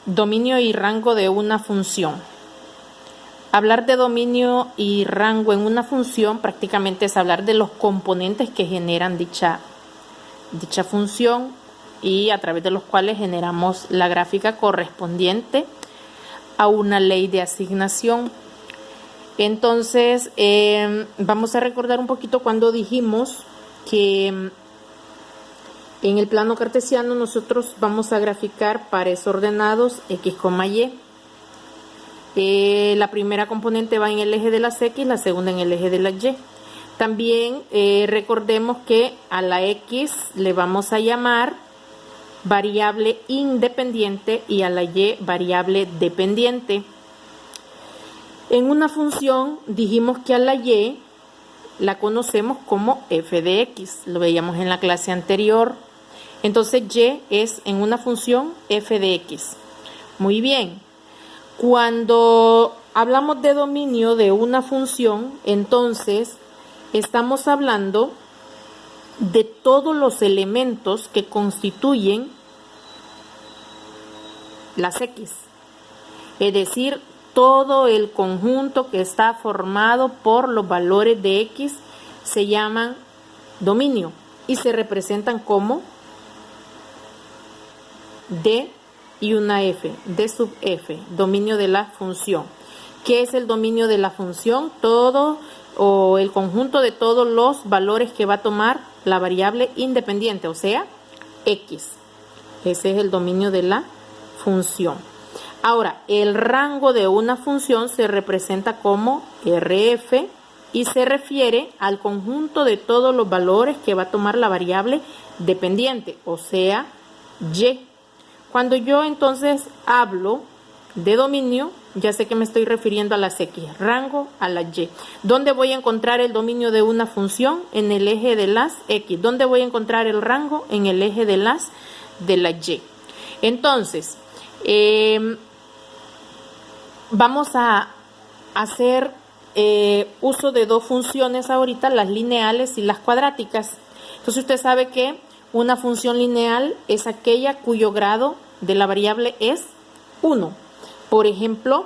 Dominio y rango de una función. Hablar de dominio y rango en una función prácticamente es hablar de los componentes que generan dicha función y a través de los cuales generamos la gráfica correspondiente a una ley de asignación. Entonces, vamos a recordar un poquito cuando dijimos que en el plano cartesiano nosotros vamos a graficar pares ordenados x, y. La primera componente va en el eje de las x, la segunda en el eje de las y. También recordemos que a la x le vamos a llamar variable independiente y a la y variable dependiente. En una función dijimos que a la y la conocemos como f de x, lo veíamos en la clase anterior. Entonces y es en una función f de x. Muy bien. Cuando hablamos de dominio de una función, entonces estamos hablando de todos los elementos que constituyen las x, es decir, todo el conjunto que está formado por los valores de x se llaman dominio y se representan como d y una f, d sub f, dominio de la función. ¿Qué es el dominio de la función? Todo o el conjunto de todos los valores que va a tomar la variable independiente, o sea, x. Ese es el dominio de la función. Ahora, el rango de una función se representa como rf y se refiere al conjunto de todos los valores que va a tomar la variable dependiente, o sea, y. Cuando yo entonces hablo de dominio, ya sé que me estoy refiriendo a las x, rango a la y. ¿Dónde voy a encontrar el dominio de una función? En el eje de las x. ¿Dónde voy a encontrar el rango? En el eje de la y. Entonces, vamos a hacer uso de dos funciones ahorita, las lineales y las cuadráticas. Entonces usted sabe que una función lineal es aquella cuyo grado de la variable es 1. Por ejemplo,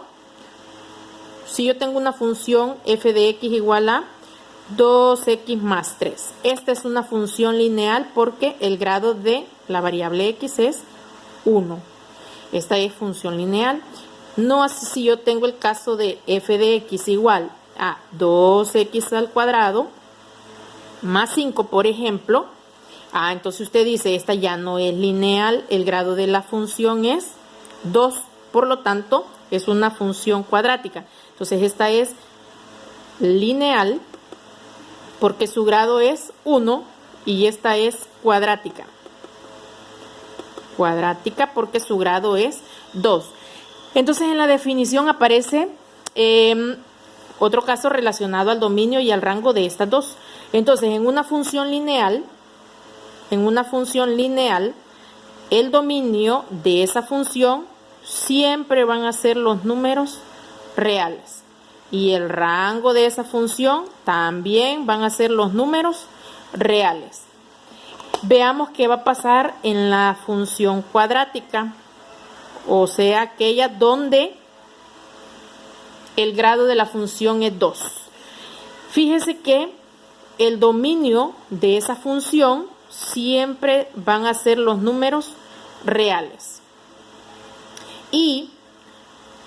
si yo tengo una función f de x igual a 2x más 3. Esta es una función lineal porque el grado de la variable x es 1. Esta es función lineal. No así si yo tengo el caso de f de x igual a 2x al cuadrado más 5, por ejemplo. Entonces usted dice, esta ya no es lineal, el grado de la función es 2, por lo tanto es una función cuadrática. Entonces esta es lineal porque su grado es 1 y esta es cuadrática. Cuadrática porque su grado es 2. Entonces en la definición aparece otro caso relacionado al dominio y al rango de estas dos. Entonces en una función lineal, el dominio de esa función siempre van a ser los números reales. Y el rango de esa función también van a ser los números reales. Veamos qué va a pasar en la función cuadrática, o sea, aquella donde el grado de la función es 2. Fíjese que el dominio de esa función siempre van a ser los números reales. Y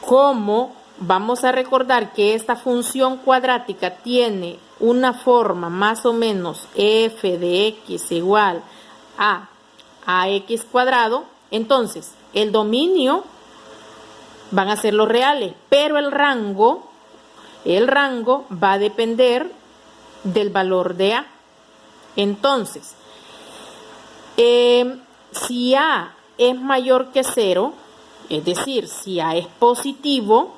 como vamos a recordar que esta función cuadrática tiene una forma más o menos f de x igual a ax cuadrado, entonces el dominio van a ser los reales, pero el rango va a depender del valor de a. Entonces, si a es mayor que 0, es decir, si a es positivo,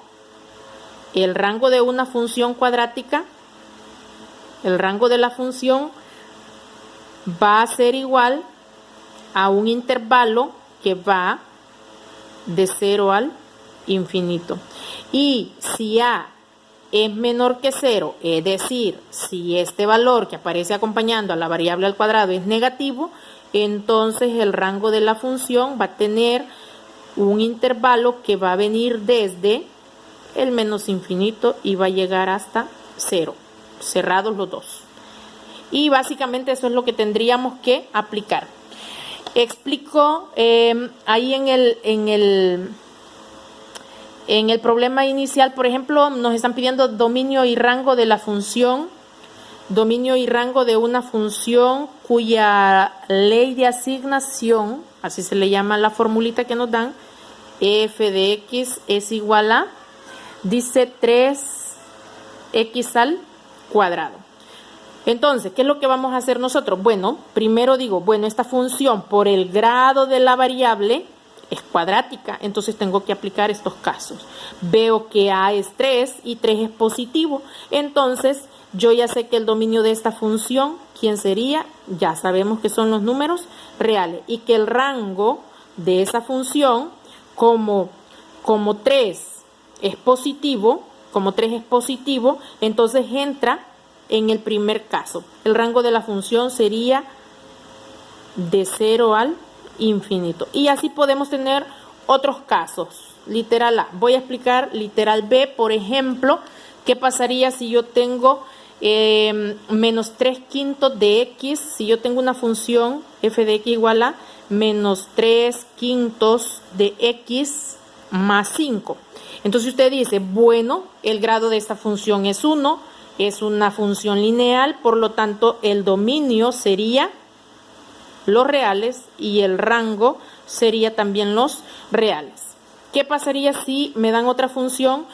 el rango de una función cuadrática, el rango de la función va a ser igual a un intervalo que va de 0 al infinito. Y si a es menor que 0, es decir, si este valor que aparece acompañando a la variable al cuadrado es negativo, entonces el rango de la función va a tener un intervalo que va a venir desde el menos infinito y va a llegar hasta 0, cerrados los dos. Y básicamente eso es lo que tendríamos que aplicar. Explico ahí en el problema inicial, por ejemplo, nos están pidiendo dominio y rango de la función, dominio y rango de una función cuya ley de asignación, así se le llama la formulita que nos dan, f de x es igual a, dice 3x al cuadrado. Entonces, ¿qué es lo que vamos a hacer nosotros? Bueno, primero digo, bueno, esta función por el grado de la variable es cuadrática, entonces tengo que aplicar estos casos. Veo que a es 3 y 3 es positivo, entonces yo ya sé que el dominio de esta función, ¿quién sería? Ya sabemos que son los números reales y que el rango de esa función, como 3 es positivo, entonces entra en el primer caso. El rango de la función sería de 0 al infinito. Y así podemos tener otros casos. Literal A. Voy a explicar literal B, por ejemplo, qué pasaría si yo tengo menos 3 quintos de x, si yo tengo una función f de x igual a menos 3 quintos de x más 5. Entonces usted dice, bueno, el grado de esta función es 1, es una función lineal, por lo tanto el dominio sería los reales y el rango sería también los reales. ¿Qué pasaría si me dan otra función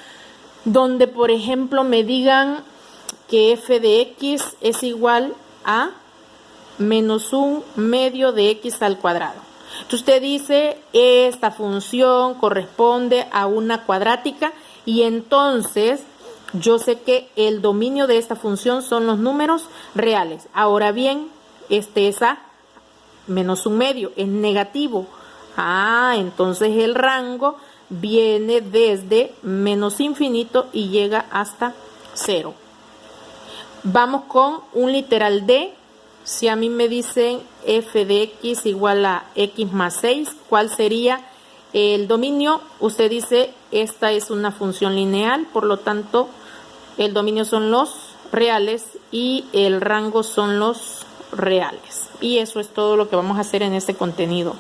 donde, por ejemplo, me digan que f de x es igual a menos 1/2 de x al cuadrado? Entonces usted dice, esta función corresponde a una cuadrática y entonces yo sé que el dominio de esta función son los números reales. Ahora bien, este es a menos 1/2, es negativo. Entonces el rango viene desde menos infinito y llega hasta 0. Vamos con un literal D. Si a mí me dicen f de x igual a x más 6, ¿cuál sería el dominio? Usted dice, esta es una función lineal, por lo tanto, el dominio son los reales y el rango son los reales. Y eso es todo lo que vamos a hacer en este contenido.